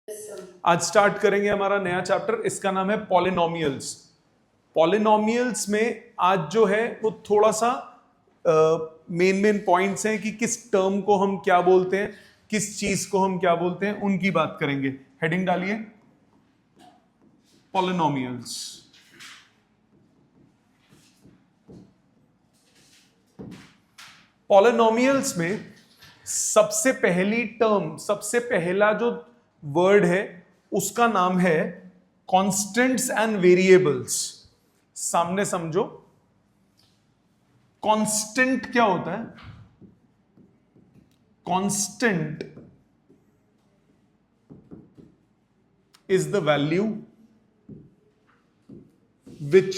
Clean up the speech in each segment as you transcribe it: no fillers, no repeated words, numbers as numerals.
आज स्टार्ट करेंगे हमारा नया चैप्टर, इसका नाम है पॉलिनोमियल्स। पॉलिनोमियल्स में आज जो है वो थोड़ा सा मेन पॉइंट्स हैं कि किस टर्म को हम क्या बोलते हैं, किस चीज को हम क्या बोलते हैं, उनकी बात करेंगे। हेडिंग डालिए पॉलिनोमियल्स। पॉलिनोमियल्स में सबसे पहली टर्म, सबसे पहला जो वर्ड है उसका नाम है कॉन्स्टेंट्स एंड वेरिएबल्स। सामने समझो, कांस्टेंट क्या होता है? Constant is the value which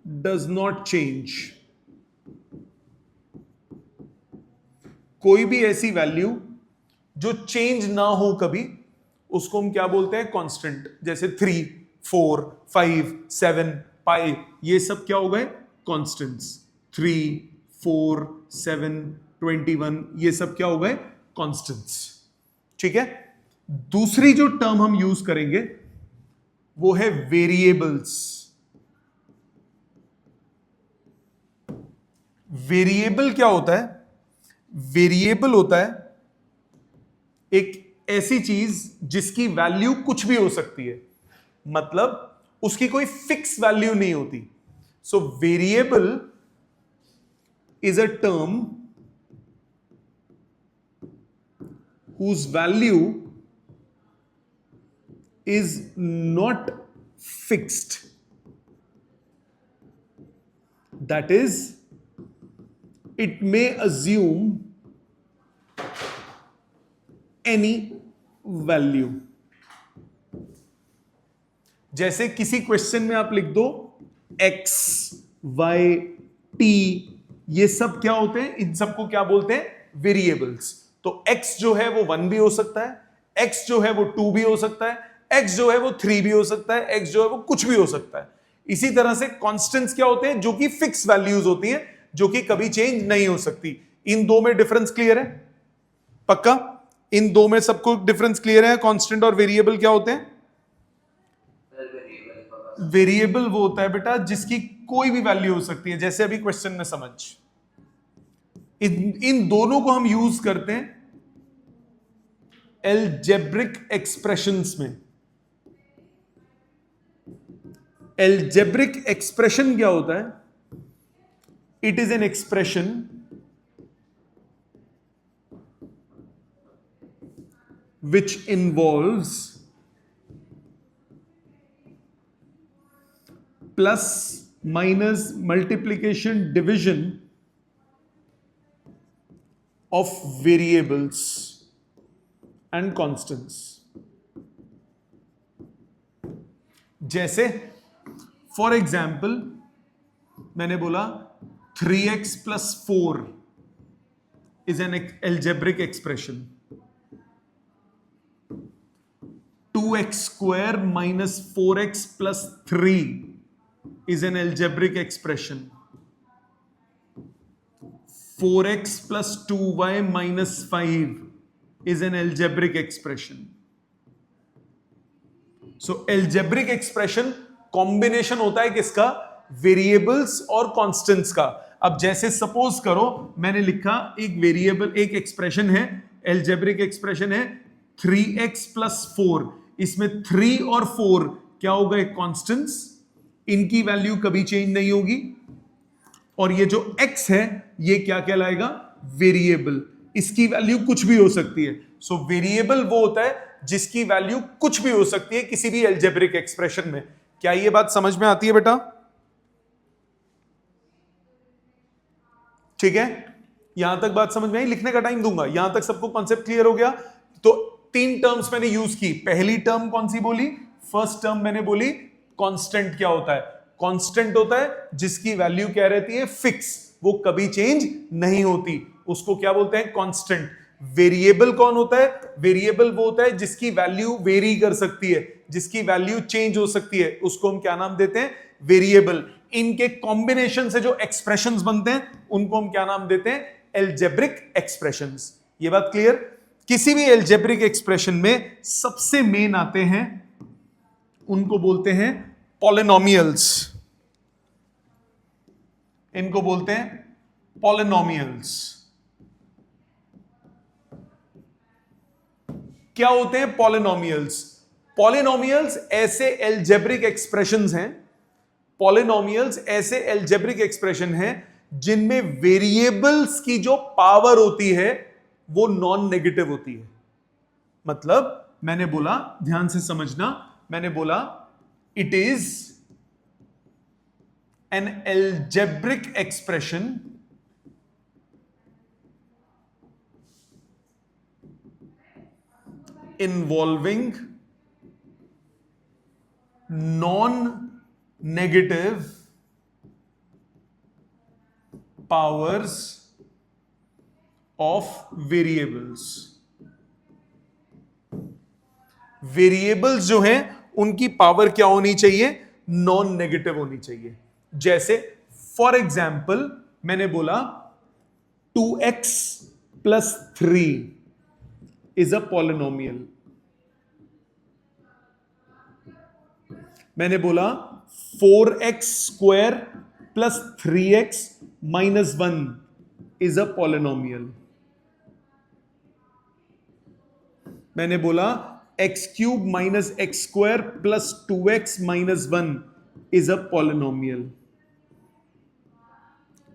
does not change. कोई भी ऐसी वैल्यू जो चेंज ना हो कभी, उसको हम क्या बोलते हैं? कांस्टेंट। जैसे 3, 4, 5, 7, पाई, ये सब क्या हो गए? कांस्टेंट्स। 3, 4, 7, 21, ये सब क्या हो गए? कांस्टेंट्स। ठीक है। दूसरी जो टर्म हम यूज करेंगे वो है वेरिएबल्स। वेरिएबल क्या होता है? वेरिएबल होता है एक ऐसी चीज जिसकी वैल्यू कुछ भी हो सकती है, मतलब उसकी कोई फिक्स वैल्यू नहीं होती। So variable is a term whose value is not fixed. That is, it may assume any value. जैसे किसी क्वेश्चन में आप लिख दो x, y, t, ये सब क्या होते हैं? इन सबको क्या बोलते हैं? वेरिएबल्स। तो x जो है वो 1 भी हो सकता है, x जो है वो 2 भी हो सकता है, x जो है वो 3 भी हो सकता है, x जो है वो कुछ भी हो सकता है। इसी तरह से कांस्टेंट्स क्या होते हैं? जो कि फिक्स वैल्यूज होती हैं, जो कि कभी चेंज नहीं हो सकती। इन दो में डिफरेंस क्लियर है? पक्का? इन दो में सबको डिफरेंस क्लियर है? कांस्टेंट और वेरिएबल क्या होते हैं? वेरिएबल वो होता है बेटा जिसकी कोई भी वैल्यू हो सकती है। जैसे अभी क्वेश्चन में समझ, इन दोनों को हम यूज करते हैं एल्जेब्रिक एक्सप्रेशंस में। एल्जेब्रिक एक्सप्रेशन क्या होता है? It is an expression which involves plus, minus, multiplication, division of variables and constants. जैसे फॉर एग्जाम्पल मैंने बोला 3x plus 4 is an algebraic expression. 2x square minus 4x plus 3 is an algebraic expression. 4x plus 2y minus 5 is an algebraic expression. So algebraic expression combination होता है किसका? Variables और constants का। अब जैसे suppose करो मैंने लिखा एक वेरिएबल, एक एक्सप्रेशन है, algebraic एक्सप्रेशन है 3x plus 4। इसमें 3 और 4 क्या हो गए? कांस्टेंट्स। इनकी वैल्यू कभी चेंज नहीं होगी। और ये जो x है ये क्या कहलाएगा? वेरिएबल। इसकी वैल्यू कुछ भी हो सकती है। सो वेरिएबल वो होता है जिसकी वैल्यू कुछ भी हो सकती है किसी भी एल्जेब्रिक एक्सप्रेशन में। क्या ये बात समझ में आती है बेटा? ठीक है, यहां तक बात समझ में आई? लिखने का टाइम दूंगा। यहां तक सबको कॉन्सेप्ट क्लियर हो गया? तो 3 टर्म्स मैंने यूज की। पहली टर्म कौन सी बोली? फर्स्ट टर्म मैंने बोली कांस्टेंट। क्या होता है? कांस्टेंट होता है जिसकी वैल्यू क्या रहती है? फिक्स, वो कभी चेंज नहीं होती, उसको क्या बोलते हैं? कांस्टेंट। वेरिएबल कौन होता है? वेरिएबल वो होता है जिसकी वैल्यू वेरी कर सकती है, जिसकी वैल्यू चेंज हो सकती है, उसको हम क्या नाम देते हैं? वेरिएबल। इनके कॉम्बिनेशन से जो एक्सप्रेशंस बनते हैं उनको हम क्या नाम देते हैं? Algebraic expressions. ये बात क्लियर? किसी भी एल्जेब्रिक एक्सप्रेशन में सबसे मेन आते हैं, उनको बोलते हैं पॉलिनोमियल्स। इनको बोलते हैं पॉलिनोमियल्स। क्या होते हैं पॉलिनोमियल्स? पॉलिनोमियल्स ऐसे एल्जेब्रिक एक्सप्रेशंस हैं, पॉलिनोमियल्स ऐसे एल्जेब्रिक एक्सप्रेशन हैं जिनमें वेरिएबल्स की जो पावर होती है वो नॉन नेगेटिव होती है। मतलब मैंने बोला, ध्यान से समझना, मैंने बोला it is an algebraic expression involving non-negative powers of variables। Variables जो हैं उनकी पावर क्या होनी चाहिए? नॉन नेगेटिव होनी चाहिए। जैसे फॉर एग्जाम्पल मैंने बोला 2x + 3 is a polynomial। मैंने बोला 4x² + 3x - 1 is a polynomial। मैंने बोला x³ - x² + 2x - 1 is a polynomial।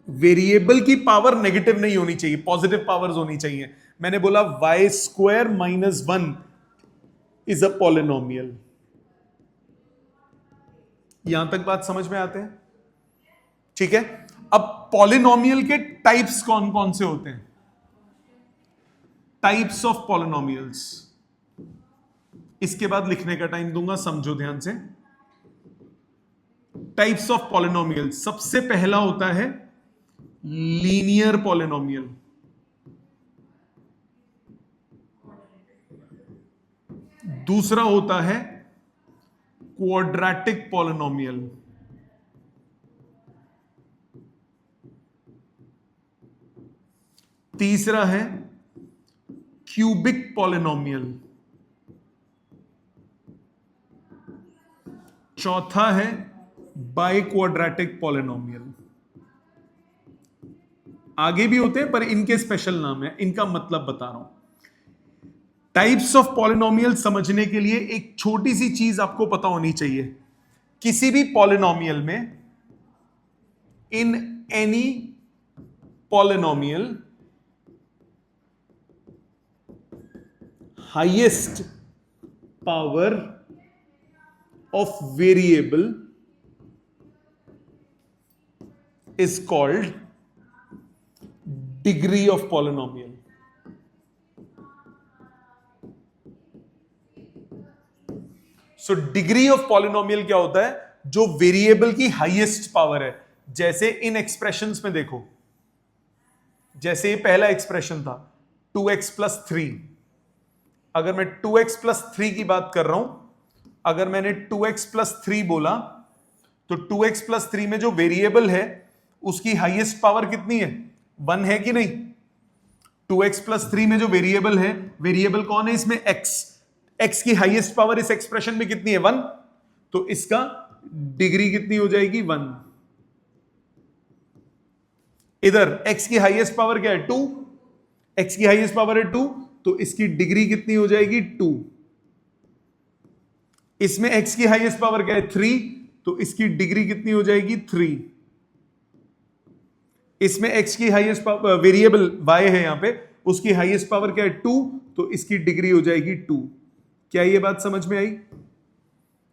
Variable की पावर नेगेटिव नहीं होनी चाहिए, पॉजिटिव पावर्स होनी चाहिए। मैंने बोला y² - 1 इज अ पॉलिनोमियल। यहां तक बात समझ में आते हैं? ठीक है। अब पॉलिनोमियल के टाइप्स कौन कौन से होते हैं? टाइप्स ऑफ पॉलिनोमियल्स, इसके बाद लिखने का टाइम दूंगा, समझो ध्यान से। टाइप्स ऑफ पॉलिनोमियल, सबसे पहला होता है लीनियर पॉलिनोमियल। दूसरा होता है क्वाड्रेटिक पॉलिनोमियल। तीसरा है क्यूबिक पॉलिनोमियल। चौथा है बाइक्वाड्रेटिक पॉलिनोमियल। आगे भी होते हैं पर इनके स्पेशल नाम है, इनका मतलब बता रहा हूं। टाइप्स ऑफ पॉलिनोमियल समझने के लिए एक छोटी सी चीज आपको पता होनी चाहिए। किसी भी पॉलिनोमियल में, in any polynomial, highest power of variable is called degree of polynomial. So degree of polynomial क्या होता है? जो वेरिएबल की हाईएस्ट पावर है। जैसे इन एक्सप्रेशंस में देखो, जैसे ये पहला एक्सप्रेशन था 2x + 3। अगर मैं 2x + 3 की बात कर रहा हूं, अगर मैंने 2x + 3 बोला तो 2x + 3 में जो वेरिएबल है उसकी हाईएस्ट पावर कितनी है? 1 है कि नहीं? 2x + 3 में जो वेरिएबल है, वेरिएबल कौन है इसमें? x की हाईएस्ट पावर इस एक्सप्रेशन में कितनी है? 1। तो इसका डिग्री कितनी हो जाएगी? 1। इधर x की हाईएस्ट पावर क्या है? 2। x की हाईएस्ट पावर है 2, तो इसकी डिग्री कितनी हो जाएगी? 2। इसमें x की हाईएस्ट पावर क्या है? 3, तो इसकी डिग्री कितनी हो जाएगी? 3। इसमें x की हाईएस्ट पावर, वेरिएबल y है यहां पे, उसकी हाईएस्ट पावर क्या है? 2, तो इसकी डिग्री हो जाएगी 2। क्या ये बात समझ में आई?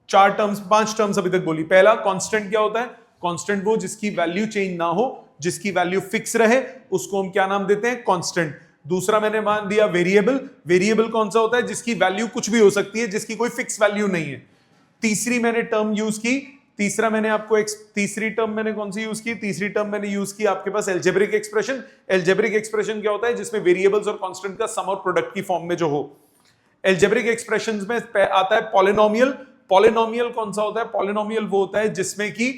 5 टर्म्स अभी तक बोली। पहला, कांस्टेंट क्या होता है? कांस्टेंट वो जिसकी वैल्यू चेंज ना हो, जिसकी वैल्यू फिक्स रहे, उसको हम क्या नाम देते हैं? कांस्टेंट। दूसरा मैंने मान दिया वेरिएबल। वेरिएबल कौन सा होता है? जिसकी वैल्यू कुछ भी हो सकती है, जिसकी कोई फिक्स वैल्यू नहीं है। तीसरी मैंने टर्म यूज की, तीसरा मैंने आपको तीसरी टर्म मैंने कौन सी यूज की? तीसरी टर्म मैंने यूज की आपके पास एल्जेब्रिक एक्सप्रेशन। एल्जेब्रिक एक्सप्रेशन क्या होता है? जिसमें वेरिएबल्स और कांस्टेंट का सम और प्रोडक्ट की फॉर्म में जो हो। एल्जेब्रिक एक्सप्रेशंस में आता है पॉलिनोमियल। पॉलिनोमियल कौन सा होता है? पॉलिनोमियल वो होता है जिसमें कि,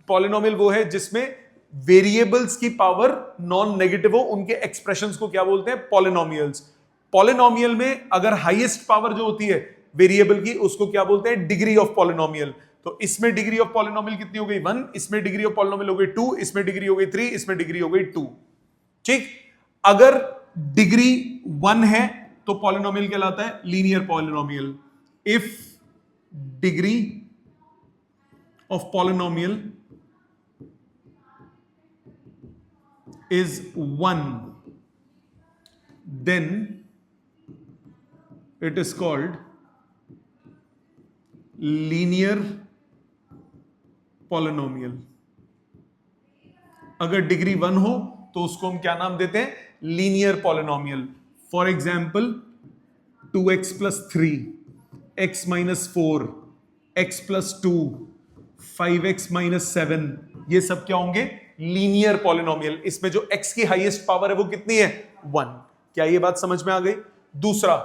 पॉलिनोमियल वो है जिसमें वेरिएबल्स की पावर नॉन नेगेटिव हो, उनके एक्सप्रेशंस को क्या बोलते हैं? पॉलिनोमियल्स। पॉलिनोमियल में अगर हाईएस्ट पावर जो होती है वेरिएबल की, उसको क्या बोलते हैं? Degree of polynomial. तो इसमें डिग्री ऑफ पॉलिनोमियल कितनी हो गई? 1, इसमें डिग्री ऑफ पॉलिनोमियल हो गई 2, इसमें डिग्री हो गई 3, इसमें डिग्री हो गई 2। ठीक, अगर डिग्री 1 है तो पॉलिनोमियल कहलाता है linear polynomial. If degree of polynomial is 1, then it is called linear polynomial। अगर डिग्री 1 हो तो उसको हम क्या नाम देते हैं? Linear polynomial. For example 2x plus 3, x minus 4, x plus 2, 5x minus 7, ये सब क्या होंगे? Linear polynomial. इसमें जो x की हाईएस्ट पावर है वो कितनी है? 1। क्या ये बात समझ में आ गई? दूसरा,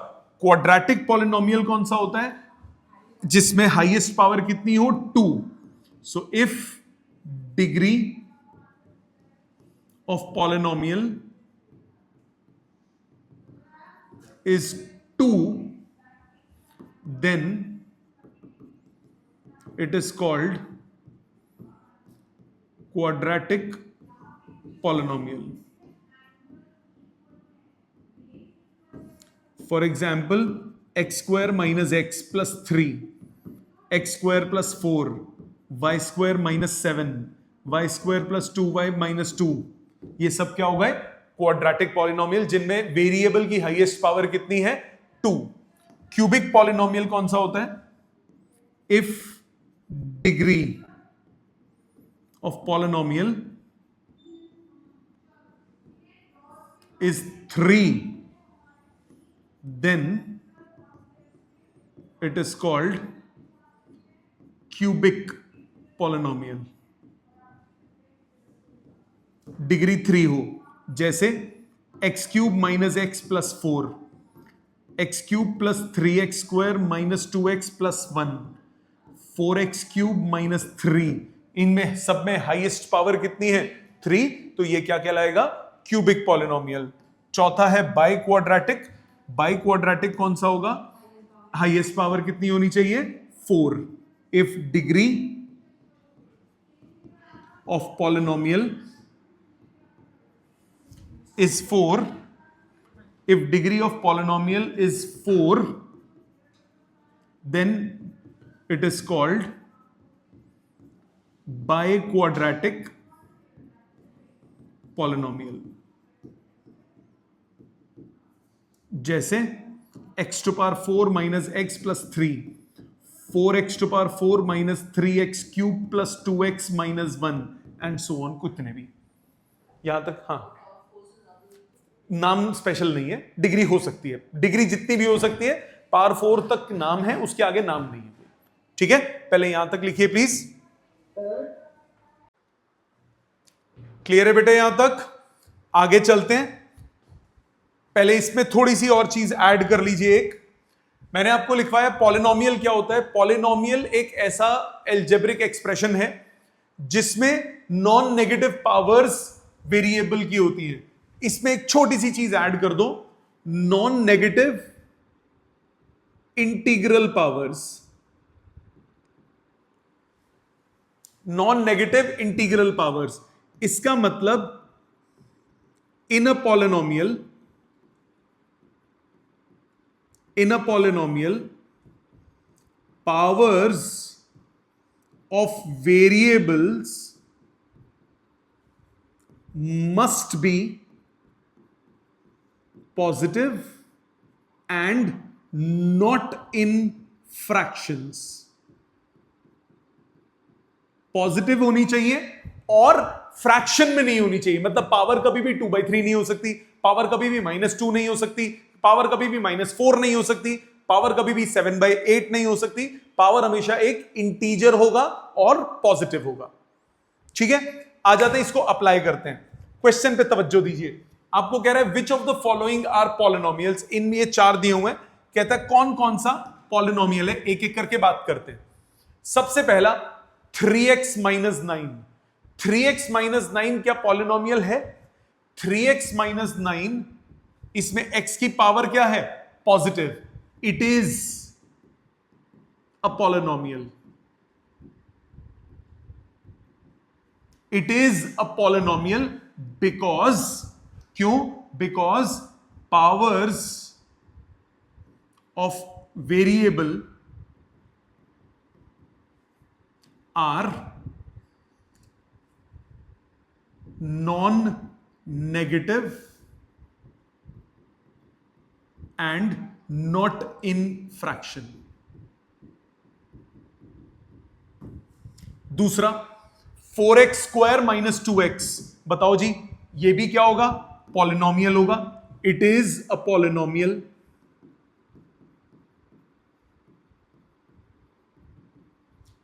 क्वाड्रेटिक पॉलिनोमियल कौन सा होता है? जिसमें हाईएस्ट पावर कितनी हो? 2। So if degree of polynomial is 2, then it is called quadratic polynomial। For example, x square minus x plus 3, x square plus 4, y square minus 7, y square plus 2y minus 2, ये सब क्या हो गए? Quadratic polynomial जिनमें variable की highest power कितनी है? 2। Cubic polynomial कौन सा होता है? If degree of polynomial is 3, then it is called cubic polynomial। Degree 3 हो, जैसे x cube minus x plus 4, x cube plus 3x square minus 2x plus 1, 4x cube minus 3, इनमें सब में हाईएस्ट पावर कितनी है? 3। तो ये क्या कहलाएगा? Cubic polynomial. चौथा है बाई क्वाड्रेटिक। बाई क्वाड्रेटिक कौन सा होगा? हाईएस्ट पावर कितनी होनी चाहिए? 4। If degree of polynomial is 4, if degree of polynomial is 4, then it is called biquadratic polynomial. जैसे x to power 4 minus x plus 3, 4x to power 4 minus 3x cube plus 2x minus 1 and so on, कितने भी यहां तक। हाँ, नाम special नहीं है, degree हो सकती है, डिग्री जितनी भी हो सकती है, पावर 4 तक नाम है, उसके आगे नाम नहीं है। ठीक है, पहले यहां तक लिखिए प्लीज। क्लियर है बेटे? यहां तक आगे चलते हैं। पहले इसमें थोड़ी सी और चीज ऐड कर लीजिए। एक मैंने आपको लिखवाया पॉलिनोमियल क्या होता है। पॉलिनोमियल एक ऐसा एल्जेब्रिक एक्सप्रेशन है जिसमें नॉन नेगेटिव पावर्स वेरिएबल की होती है। इसमें एक छोटी सी चीज ऐड कर दो, non negative integral powers. Non negative integral powers, इसका मतलब in a polynomial powers of variables must be positive and not in fractions। Positive होनी चाहिए और फ्रैक्शन में नहीं होनी चाहिए। मतलब पावर कभी भी 2/3 नहीं हो सकती, पावर कभी भी -2 नहीं हो सकती, पावर कभी भी -4 नहीं हो सकती, पावर कभी भी 7/8 नहीं हो सकती। पावर हमेशा एक इंटीजर होगा और पॉजिटिव होगा। ठीक है, आ जाते हैं, इसको अप्लाई करते हैं। क्वेश्चन पे तवज्जो दीजिए। आपको कह रहा है which of the following are polynomials. इनमें ये 4 दिए हुए हैं, कहता है कौन कौन सा पॉलिनोमियल है। एक एक करके बात करते हैं। सबसे पहला 3x - 9। 3x - 9 क्या पॉलिनोमियल है? 3x - 9 इसमें x की पावर क्या है? Positive. It is a polynomial. It is a polynomial because, क्यों? Because powers of variable are non-negative and not in fraction. दूसरा 4x स्क्वायर माइनस 2x, बताओ जी ये भी क्या होगा? पॉलिनोमियल होगा. It is a polynomial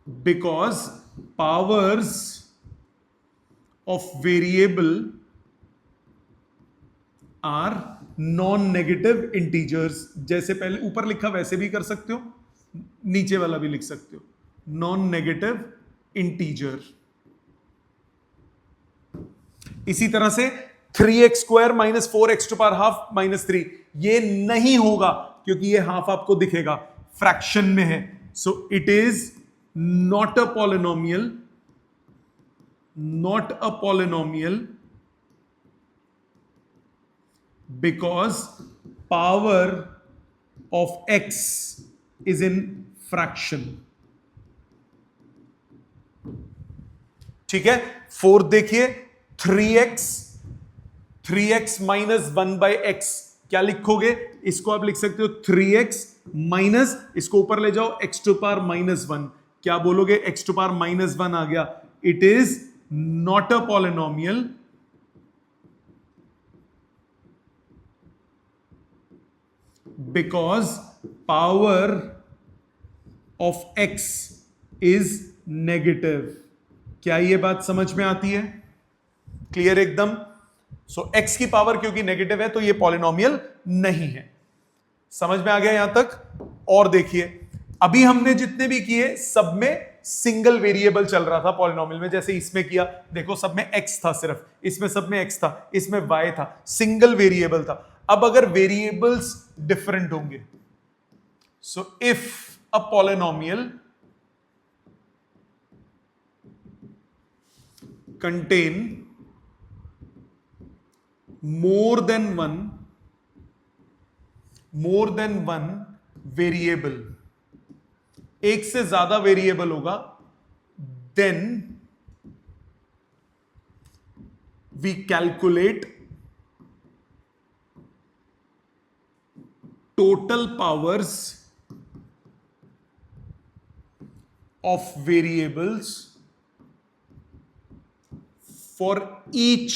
because powers of variable are non-negative integers. जैसे पहले ऊपर लिखा वैसे भी कर सकते हो, नीचे वाला भी लिख सकते हो. non-negative integer. इसी तरह से 3x square minus 4x to power half minus 3, ये नहीं होगा क्योंकि ये हाफ आपको दिखेगा, फ्रैक्शन में है. So it is not a polynomial, not a polynomial because power of x is in fraction. ठीक है. फोर्थ देखिए 3x माइनस 1 बाई एक्स, क्या लिखोगे? इसको आप लिख सकते हो 3x माइनस, इसको ऊपर ले जाओ x टू पावर माइनस 1, क्या बोलोगे? x टू पावर माइनस 1 आ गया. It is not a polynomial because power of x is negative. क्या ये बात समझ में आती है? क्लियर एकदम. सो x की पावर क्योंकि नेगेटिव है तो ये पॉलिनोमियल नहीं है. समझ में आ गया यहां तक? और देखिए अभी हमने जितने भी किए सब में सिंगल वेरिएबल चल रहा था पॉलिनोमियल में. जैसे इसमें किया, देखो सब में x था, सिर्फ इसमें सब में x था, इसमें y था, सिंगल वेरिएबल था. अब अगर वेरिएबल्स डिफरेंट होंगे, so if a polynomial contain more than one variable, एक से ज्यादा वेरिएबल होगा, then we calculate total powers of variables for each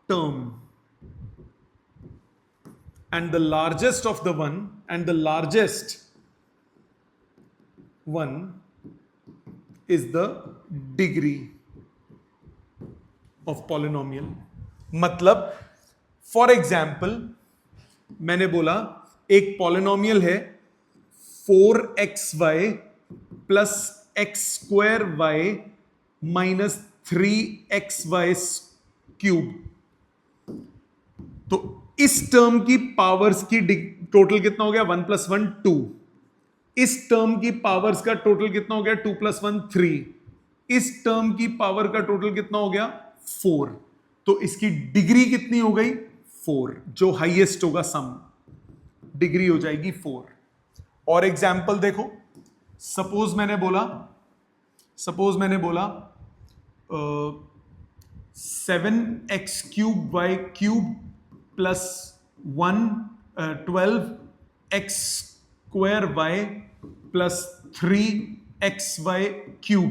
term, and the largest of the one and the largest one is the degree of polynomial. मतलब for example मैंने बोला एक polynomial है 4xy plus x square y minus 3xy cube. तो इस term की powers की total कितना हो गया? 1 + 1 2. इस टर्म की पावर्स का टोटल कितना हो गया? 2 + 1 3. इस टर्म की पावर का टोटल कितना हो गया? 4. तो इसकी डिग्री कितनी हो गई? 4. जो हाईएस्ट होगा सम, डिग्री हो जाएगी 4. और एग्जाम्पल देखो, सपोज मैंने बोला 7x³ y³ plus 12x² plus 3xy³.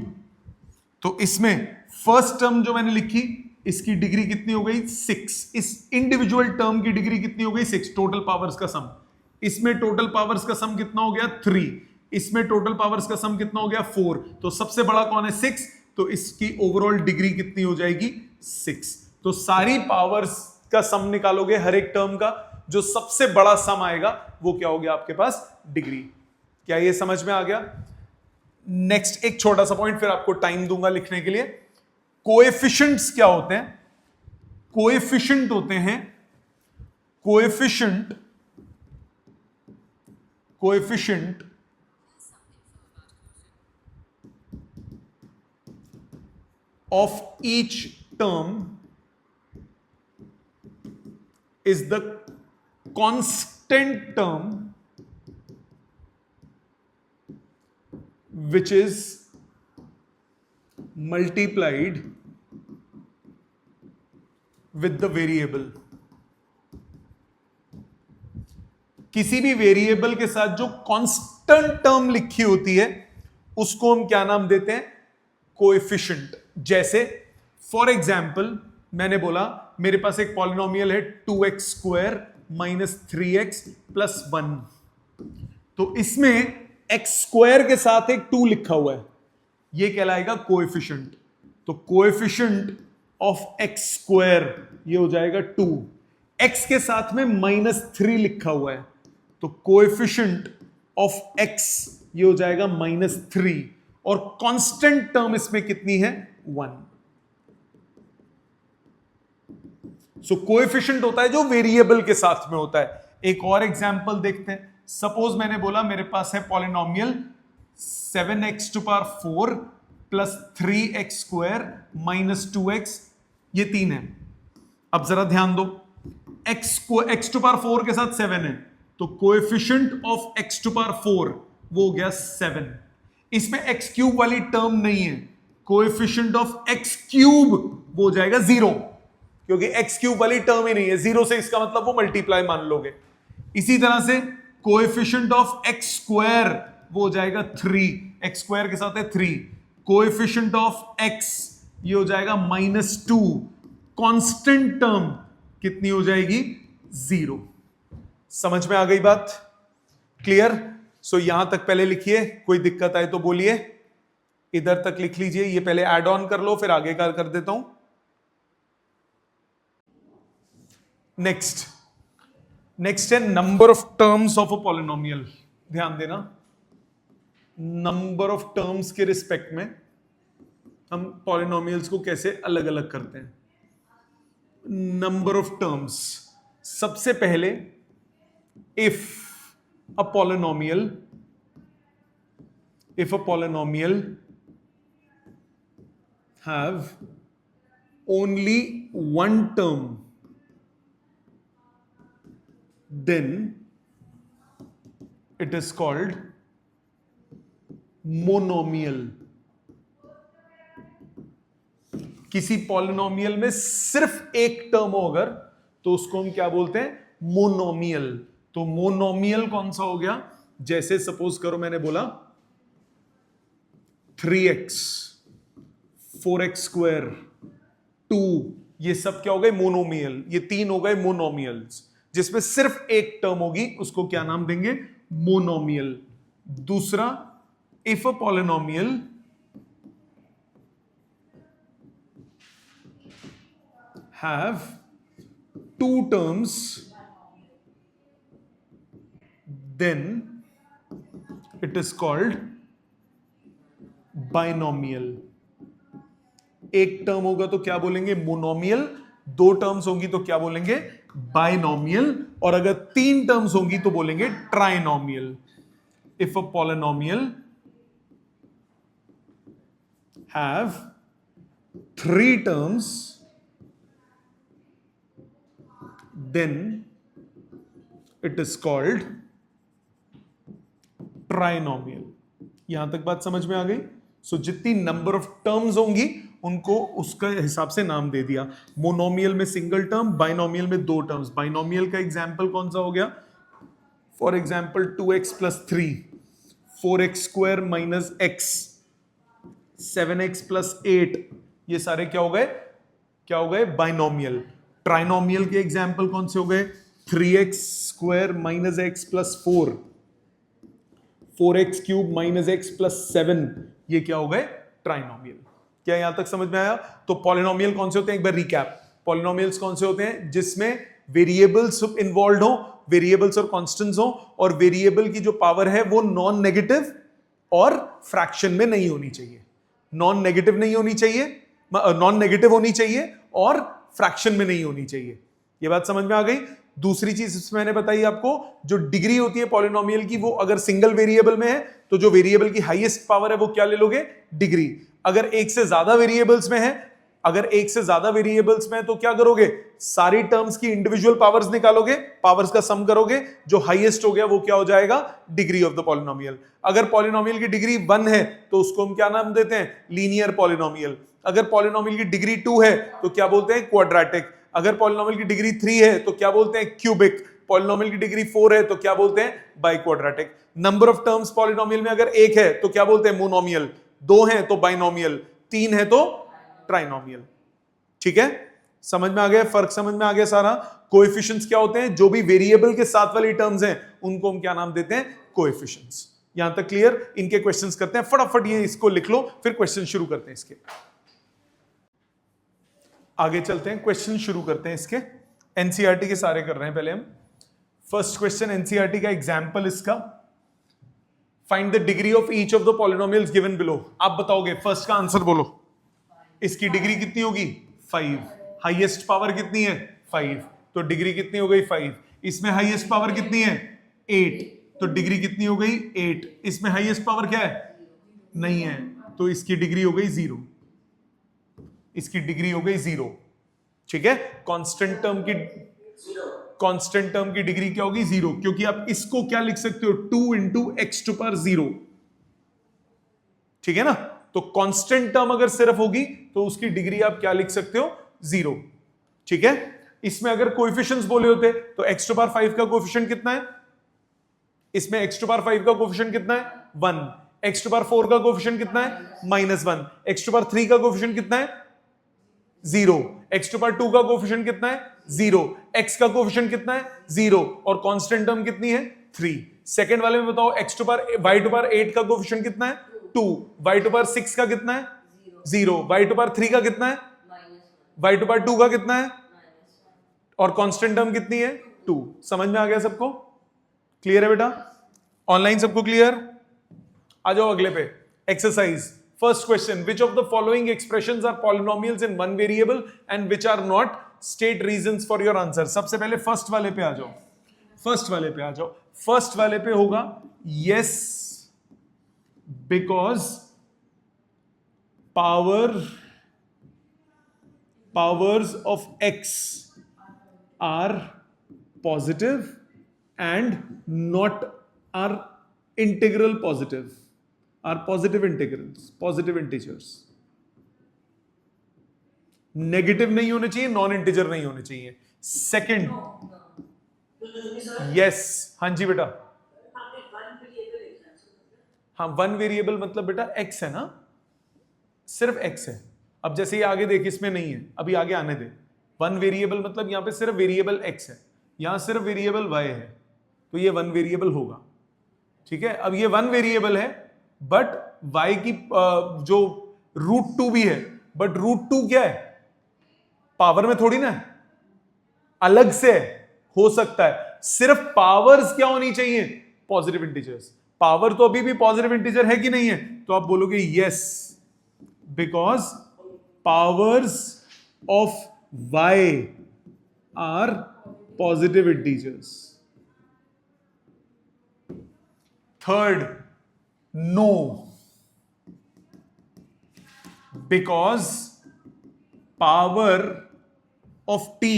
तो इसमें फर्स्ट टर्म जो मैंने लिखी इसकी डिग्री कितनी हो गई? 6. इस इंडिविजुअल टर्म की डिग्री कितनी हो गई? 6. टोटल पावर्स का सम. इसमें टोटल पावर्स का सम कितना हो गया? 3. इसमें टोटल पावर्स का सम कितना हो गया? 4. तो सबसे बड़ा कौन है? 6. तो इसकी ओवरऑल डिग्री कितनी हो जाएगी? 6. तो सारी पावर्स का सम निकालोगे हर एक टर्म का, जो सबसे बड़ा सम आएगा वो क्या हो गया आपके पास? डिग्री. क्या ये समझ में आ गया? नेक्स्ट एक छोटा सा पॉइंट, फिर आपको टाइम दूंगा लिखने के लिए. कोएफिशिएंट्स क्या होते हैं? कोएफिशिएंट होते हैं coefficient of each term is the constant term which is multiplied with the variable. किसी भी वेरिएबल के साथ जो कांस्टेंट टर्म लिखी होती है उसको हम क्या नाम देते हैं? कोएफिशिएंट. जैसे फॉर एग्जाम्पल मैंने बोला मेरे पास एक पॉलिनोमियल है 2x square minus 3x plus 1. तो इसमें x स्क्वायर के साथ एक 2 लिखा हुआ है, यह कहलाएगा कोएफिशिएंट. तो कोएफिशिएंट ऑफ x स्क्वायर ये हो जाएगा 2. x के साथ में -3 लिखा हुआ है, तो कोएफिशिएंट ऑफ x ये हो जाएगा -3. और कांस्टेंट टर्म इसमें कितनी है? 1. सो कोएफिशिएंट होता है जो वेरिएबल के साथ में होता है. एक और एग्जांपल देखते हैं. सपोज मैंने बोला मेरे पास है polynomial 7x⁴ plus 3x square minus 2x, ये 3 है. अब जरा ध्यान दो, x⁴ के साथ 7 है, तो कोएफिशिएंट ऑफ x⁴ वो हो गया 7. इसमें x³ वाली टर्म नहीं है. कोएफिशिएंट ऑफ x³ वो हो जाएगा 0, क्योंकि x³ वाली टर्म ही नहीं है. 0 से इसका मतलब वो मल्टीप्लाई मान लोगे. इसी तरह से कोएफिशिएंट ऑफ x² वो हो जाएगा 3. x² के साथ है 3. कोएफिशिएंट ऑफ x ये हो जाएगा -2. कांस्टेंट टर्म कितनी हो जाएगी? 0. समझ में आ गई बात? क्लियर? सो यहां तक पहले लिखिए, कोई दिक्कत आए तो बोलिए. इधर तक लिख लीजिए, ये पहले ऐड ऑन कर लो, फिर आगे का कर देता हूं. नेक्स्ट है number of terms of a polynomial. ध्यान देना, नंबर ऑफ टर्म्स के रिस्पेक्ट में हम पॉलिनोमियल्स को कैसे अलग अलग करते हैं. नंबर ऑफ टर्म्स, सबसे पहले if a polynomial have only one term, then it is called monomial. किसी पॉलिनोमियल में सिर्फ एक टर्म हो अगर, तो उसको हम क्या बोलते हैं? मोनोमियल. तो मोनोमियल कौन सा हो गया? जैसे सपोज करो मैंने बोला 3x 4x स्क्वायर 2, ये सब क्या हो गए? मोनोमियल. ये 3 हो गए मोनोमियल्स. जिसमें सिर्फ एक टर्म होगी उसको क्या नाम देंगे? मोनोमियल. दूसरा, if a polynomial have 2 terms, then it is called binomial. एक टर्म होगा तो क्या बोलेंगे? मोनोमियल. 2 टर्म्स होंगी तो क्या बोलेंगे? बाइनोमियल. और अगर 3 टर्म्स होंगी तो बोलेंगे trinomial. If a polynomial have 3 terms, then it is called trinomial. यहां तक बात समझ में आ गई? सो जितनी नंबर ऑफ टर्म्स होंगी उनको उसका हिसाब से नाम दे दिया. मोनोमियल में सिंगल टर्म, बाइनोमियल में 2 टर्म्स. बाइनोमियल का एग्जांपल कौन सा हो गया? For example 2x plus 3, 4x square minus x, 7x plus 8, ये सारे क्या हो गए? क्या हो गए? बाइनोमियल. ट्राइनोमियल के एग्जाम्पल कौन से हो गए? 3x square minus x plus 4, 4x cube minus x plus 7, ये क्या हो गए? ट्राइनोमियल. क्या यहां तक समझ में आया? तो पॉलिनोमियल कौन से होते हैं? एक बार रिकैप. पॉलिनोमियल्स कौन से होते हैं? जिसमें वेरिएबल्स इन्वॉल्व हो, वेरिएबल्स और कांस्टेंट्स हो, और वेरिएबल की जो पावर है वो नॉन नेगेटिव और फ्रैक्शन में नहीं होनी चाहिए. नॉन नेगेटिव नहीं होनी चाहिए, नॉन नेगेटिव होनी चाहिए और फ्रैक्शन में नहीं होनी चाहिए. ये बात समझ में आ गई? दूसरी चीज इसमें मैंने बताई आपको, जो डिग्री होती है पॉलिनोमियल की, वो अगर सिंगल वेरिएबल में है तो जो वेरिएबल की हाईएस्ट पावर है वो क्या ले लोगे, डिग्री। अगर एक से ज्यादा वेरिएबल्स में है, अगर एक से ज्यादा वेरिएबल्स में है तो क्या करोगे, सारी टर्म्स की इंडिविजुअल पावर्स निकालोगे, पावर्स का सम करोगे, जो हाईएस्ट हो गया वो क्या हो जाएगा, डिग्री ऑफ द पॉलिनोमियल। अगर पॉलिनोमियल की डिग्री 1 है तो उसको हम क्या नाम देते हैं, लीनियर पॉलिनोमियल। अगर पॉलिनोमियल की डिग्री 2 है तो क्या बोलते हैं, क्वाड्रेटिक। अगर पॉलिनोमियल की डिग्री 3 है तो क्या बोलते हैं, क्यूबिक। पॉलिनोमियल की डिग्री 4 है तो क्या बोलते हैं, biquadratic. Number of terms polynomial में अगर 1 है तो क्या बोलते हैं, मोनोमियल। 2 है तो बाइनोमियल, 3 है तो ट्राइनोमियल। ठीक है, समझ में आ गया, फर्क समझ में आ गया सारा। कोएफिशिएंट्स क्या होते हैं, जो भी वेरिएबल के साथ वाली टर्म्स हैं उनको हम क्या नाम देते हैं, कोएफिशिएंट्स। यहां तक क्लियर। इनके क्वेश्चंस करते हैं, फटाफट ये इसको लिख लो, फिर क्वेश्चन शुरू करते हैं इसके। आगे चलते हैं, क्वेश्चन शुरू करते हैं इसके। एनसीईआरटी के सारे कर रहे हैं पहले हम। फर्स्ट क्वेश्चन एनसीईआरटी का एग्जांपल इसका, find the degree of each of the polynomials given below. आप बताओगे, फर्स्ट का आंसर बोलो। इसकी डिग्री कितनी होगी, 5। हाईएस्ट पावर कितनी है, 5, तो डिग्री कितनी हो गई, 5। इसमें हाईएस्ट पावर कितनी है, 8, तो डिग्री कितनी हो गई, 8। इसमें हाईएस्ट पावर क्या है, नहीं है, तो इसकी डिग्री हो गई 0। इसकी डिग्री हो गई 0। ठीक है, कांस्टेंट टर्म की डिग्री क्या होगी, 0, क्योंकि आप इसको क्या लिख सकते हो, 2 इंटू एक्स टू पावर 0। ठीक है ना, तो कांस्टेंट टर्म अगर सिर्फ होगी तो उसकी डिग्री आप क्या लिख सकते हो, 0। ठीक है, इसमें अगर कोएफिशिएंट्स बोले होते तो एक्स टू पावर 5 का कोएफिशिएंट कितना है, इसमें एक्स टू पावर 5 का कोएफिशिएंट कितना है, 1। एक्स टू पावर 4 का कोएफिशिएंट कितना है, -1। एक्स टू पावर 3 का कोएफिशिएंट कितना है, 0। एक्स टू पावर 2 का कोएफिशिएंट कितना है, 0। एक्स का कोएफिशिएंट कितना है, 0, और कांस्टेंट टर्म कितनी है, 3। सेकंड वाले में बताओ, x to power y to power 8 का कोएफिशिएंट कितना है, 2। वाई टू पावर 6 का कितना है, 0। वाई टू पावर 3 का कितना है, वाई टू पावर 2 का कितना है, और कांस्टेंट टर्म कितनी है, 2। समझ में आ गया सबको, क्लियर है बेटा, ऑनलाइन सबको क्लियर। आ जाओ अगले पे, exercise. First question, which of the following expressions are polynomials in one variable and which are not, state reasons for your answer. सबसे पहले फर्स्ट वाले पे आ जाओ, फर्स्ट वाले पे आ जाओ। फर्स्ट वाले पे होगा yes because powers of x are positive and not are integral positive, are positive integrals, positive integers। Negative नहीं होने चाहिए, नॉन इंटीजर नहीं होने चाहिए। सेकंड, यस, हाँ जी बेटा, हाँ, वन वेरिएबल मतलब बेटा x है ना, सिर्फ x है। अब जैसे ये आगे देख, इसमें नहीं है, अभी आगे आने दे। वन वेरिएबल मतलब यहां पे सिर्फ वेरिएबल x है, यहां सिर्फ वेरिएबल y है, तो ये वन वेरिएबल होगा। ठीक है, अब ये वन वेरिएबल है, बट y की जो √2 भी है, बट √2 क्या है, पावर में थोड़ी ना है, अलग से हो सकता है। सिर्फ पावर्स क्या होनी चाहिए, पॉजिटिव इंटीजर्स। पावर तो अभी भी पॉजिटिव इंटीजर है कि नहीं है, तो आप बोलोगे yes because powers of y are positive integers. Third, no because power of t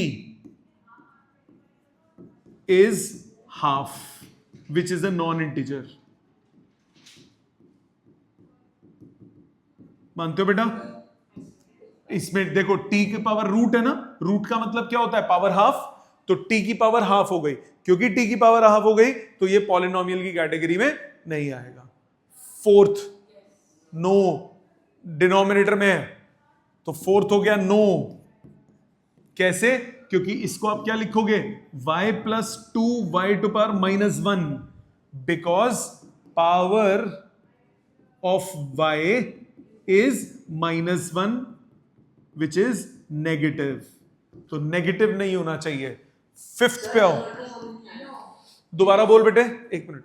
is half, which is a non-integer। मानते हो बेटा, इसमें देखो t की पावर रूट है ना, रूट का मतलब क्या होता है, पावर हाफ, तो t की पावर हाफ हो गई, क्योंकि t की पावर हाफ हो गई तो ये पॉलिनोमियल की कैटेगरी में नहीं आएगा। फोर्थ, नो डिनोमिनेटर में है, तो फोर्थ हो गया नो। कैसे, क्योंकि इसको आप क्या लिखोगे, y plus 2 y to power -1 because power of y is -1 which is negative, तो नेगेटिव नहीं होना चाहिए। फिफ्थ पे आओ, दोबारा बोल बेटे, एक मिनट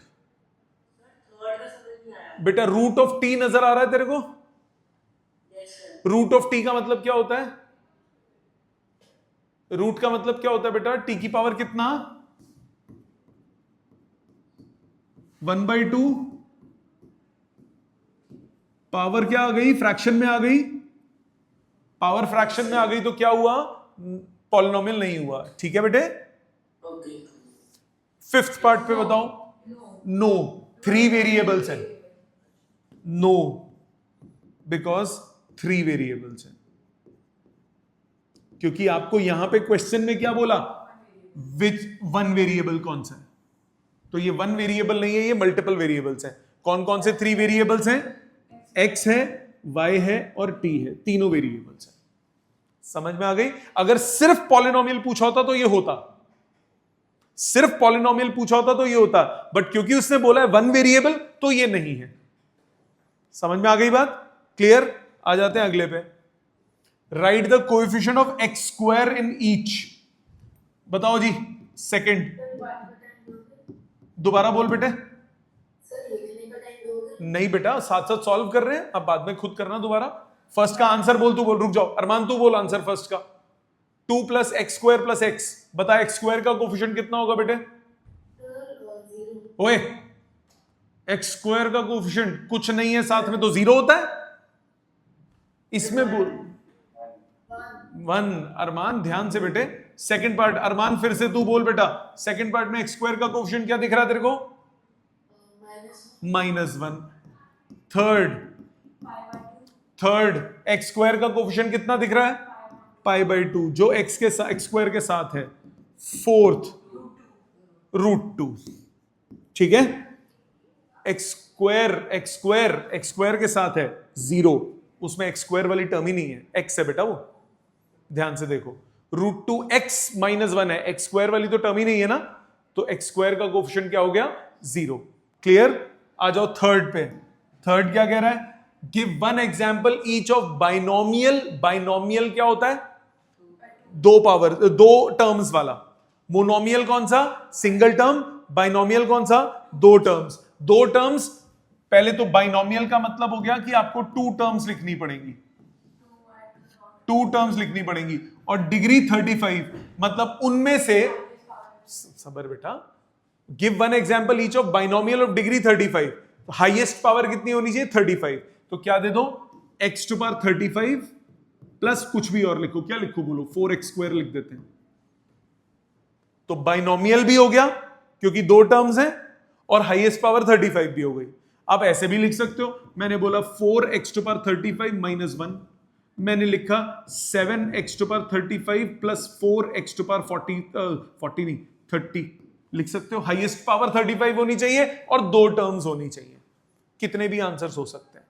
बेटा। रूट ऑफ t नजर आ रहा है तेरे को, रूट ऑफ t का मतलब क्या होता है, रूट का मतलब क्या होता है बेटा? टी की पावर कितना? 1/2। पावर क्या आ गई? फ्रैक्शन में आ गई। पावर फ्रैक्शन में आ गई तो क्या हुआ? पॉलिनोमियल नहीं हुआ। ठीक है बेटे? फिफ्थ पार्ट पे बताओ। नो, 3 वेरिएबल्स हैं। नो, बिकॉज 3 वेरिएबल्स हैं। क्योंकि आपको यहां पे क्वेश्चन में क्या बोला? विच 1 वेरिएबल कौन सा है? तो ये 1 वेरिएबल नहीं है, ये मल्टीपल वेरिएबल्स हैं। कौन कौन से 3 वेरिएबल्स हैं? x है, y है और t है। तीनों वेरिएबल्स हैं। समझ में आ गई? अगर सिर्फ पॉलिनोमियल पूछा होता तो ये होता, सिर्फ पॉलिनोमियल पूछा होता तो ये होता, बट क्योंकि उसने बोला है 1 वेरिएबल तो ये नहीं है। समझ में आ गई बात? क्लियर? आ जाते हैं अगले पे। Right the coefficient of x square in each. बताओ जी। सेकंड, दोबारा बोल बेटे। नहीं बेटा, साथ साथ सॉल्व कर रहे हैं, अब बाद में खुद करना दोबारा। फर्स्ट का आंसर बोल, तू बोल, रुक जाओ अरमान, तू बोल आंसर फर्स्ट का। 2 + x स्क्वायर + x। बता x स्क्वायर का कोफिशिएंट कितना होगा बेटे? ओए, x स्क्वायर का कोफिशिएंट कुछ नहीं है, साथ में तो 0 होता है। इसमें बोल 1। अरमान ध्यान से बेटे। सेकंड पार्ट अरमान फिर से तू बोल बेटा। सेकंड पार्ट में x स्क्वायर का कोफिशिएंट क्या दिख रहा है तेरे को? -1। थर्ड x स्क्वायर का कोफिशिएंट कितना दिख रहा है? π/2, जो x स्क्वायर के साथ है। फोर्थ √2। ठीक है? x स्क्वायर के साथ है 0, उसमें x स्क्वायर वाली टर्म ही नहीं है, x है बेटा वो। ध्यान से देखो, √2x - 1 है, x स्क्वायर वाली तो टर्म ही नहीं है ना, तो x स्क्वायर का कोफिशिएंट क्या हो गया? 0। क्लियर? आ जाओ थर्ड पे। थर्ड क्या कह रहा है? Give 1 example each of binomial. Binomial क्या होता है? 2 टर्म्स वाला। मोनोमियल कौन सा? Single term. बाइनोमियल कौन सा? 2 टर्म्स। 2 टर्म्स। पहले तो बाइनोमियल का मतलब हो गया कि आपको 2 टर्म्स लिखनी पड़ेंगी, 2 टर्म्स लिखनी पड़ेंगी। और डिग्री 35 मतलब उनमें से, सबर बेटा, give 1 example each of binomial of degree 35। तो हाईएस्ट पावर कितनी होनी चाहिए? 35। तो क्या दे दो? x⁵ प्लस कुछ भी और लिखो। क्या लिखो बोलो? 4x² लिख देते हैं। तो बाइनोमियल भी हो गया क्योंकि 2 टर्म्स हैं, और हाईएस्ट पावर 35 भी हो गई। आप ऐसे भी लिख सकते हो। मैंने बोला 4x⁵ - 1। मैंने लिखा 7x⁵ प्लस 4x⁴40 नहीं 30 लिख सकते हो। हाईएस्ट पावर 35 होनी चाहिए और 2 टर्म्स होनी चाहिए। कितने भी आंसर्स हो सकते हैं।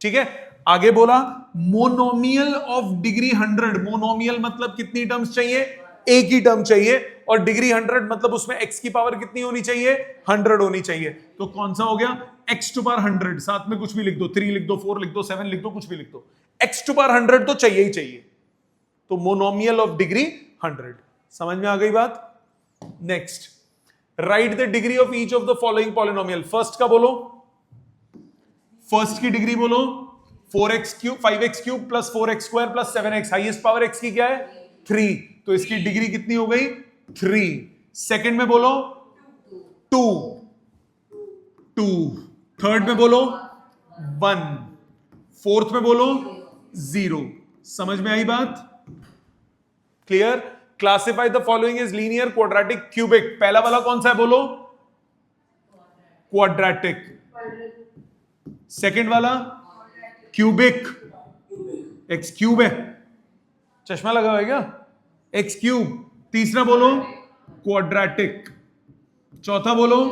ठीक है? आगे बोला मोनोमियल ऑफ डिग्री 100। मोनोमियल मतलब कितनी टर्म्स चाहिए? एक ही टर्म चाहिए। और डिग्री 100 मतलब उसमें x की पावर कितनी होनी चाहिए? 100 होनी चाहिए। तो कौन सा हो गया? x⁴100। साथ में कुछ भी लिख दो, 3 लिख दो, 4 लिख दो, 7 लिख दो, कुछ भी लिख दो। x⁴100 तो चाहिए ही चाहिए। तो मोनोमियल ऑफ डिग्री 100। समझ में आ गई बात? Next, right the degree of each of the following polynomial. First का बोलो। फर्स्ट की डिग्री बोलो। 4x³ 5x³ plus 4x² plus 7x। Highest power x की क्या है? 3। तो इसकी डिग्री कितनी हो गई? 3। सेकंड में बोलो 2। थर्ड में बोलो 1। फोर्थ में बोलो 0। समझ में आई बात? Clear? Classify the following is linear, quadratic, cubic. पहला वाला कौन सा है बोलो? क्वाड्रेटिक। सेकंड वाला क्यूबिक। x³ है, चश्मा लगा हुआ है क्या? x³। तीसरा बोलो क्वाड्रेटिक। चौथा बोलो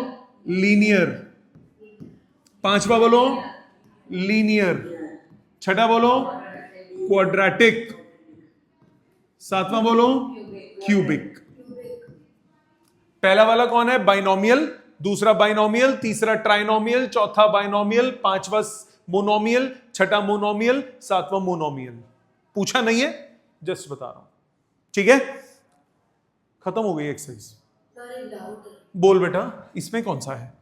लीनियर। पांचवा बोलो लीनियर। छठा बोलो क्वाड्रेटिक। सातवां बोलो क्यूबिक। पहला वाला कौन है? बाइनोमियल। दूसरा बाइनोमियल, तीसरा ट्राइनोमियल, चौथा बाइनोमियल, पांचवा मोनोमियल, छठा मोनोमियल, सातवां मोनोमियल। पूछा नहीं है, जस्ट बता रहा हूं। ठीक है? खत्म हो गई एक्सरसाइज। बोल बेटा, इसमें कौन सा है?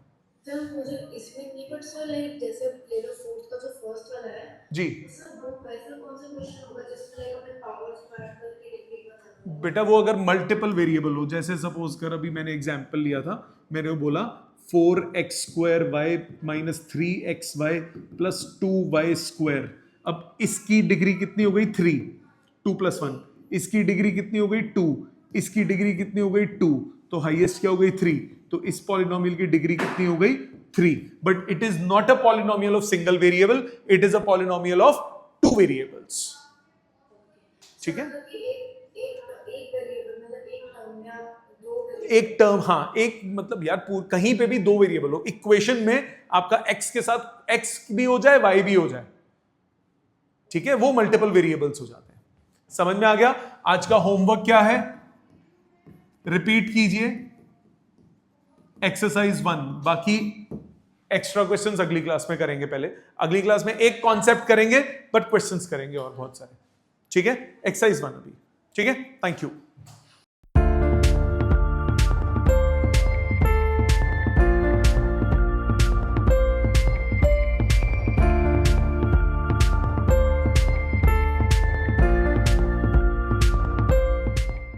सर मुझे इसमें नहीं, बट सर लाइक जैसे ले लो फोर्थ का जो फर्स्ट वाला है जी, सर, वो वैसा कौन सा क्वेश्चन होगा जिसमें लाइक हमें पावर्स को ऐड करके डिग्री बताना बेटा वो अगर मल्टीपल वेरिएबल हो, जैसे सपोज कर अभी मैंने एग्जांपल लिया था, मैंने वो बोला 4x² y minus 3xy plus 2y square. अब इसकी डिग्री कितनी हो गई 3, 2 प्लस 1, इसकी डिग्री कितनी हो गई 2, इसकी डिग्री कितनी हो गई 2, तो हाईएस्ट क्या हो गई 3, तो इस पॉलिनोमियल की डिग्री कितनी हो गई 3। But it is not a polynomial of single variable, it is a polynomial of 2 variables. ठीक है, मतलब कि एक वेरिएबल मतलब एक टर्म या दो एक टर्म, हाँ एक मतलब यार कहीं पे भी 2 वेरिएबल हो, इक्वेशन में आपका x के साथ x भी हो जाए y भी हो जाए, ठीक है, वो मल्टीपल वेरिएबल्स हो जाते हैं। समझ में आ गया? आज का होमवर्क क्या है, रिपीट कीजिए एक्सरसाइज 1, बाकी एक्स्ट्रा क्वेश्चंस अगली क्लास में करेंगे। पहले अगली क्लास में एक कॉन्सेप्ट करेंगे बट क्वेश्चंस करेंगे और बहुत सारे। ठीक है, एक्सरसाइज 1 अभी। ठीक है, थैंक यू।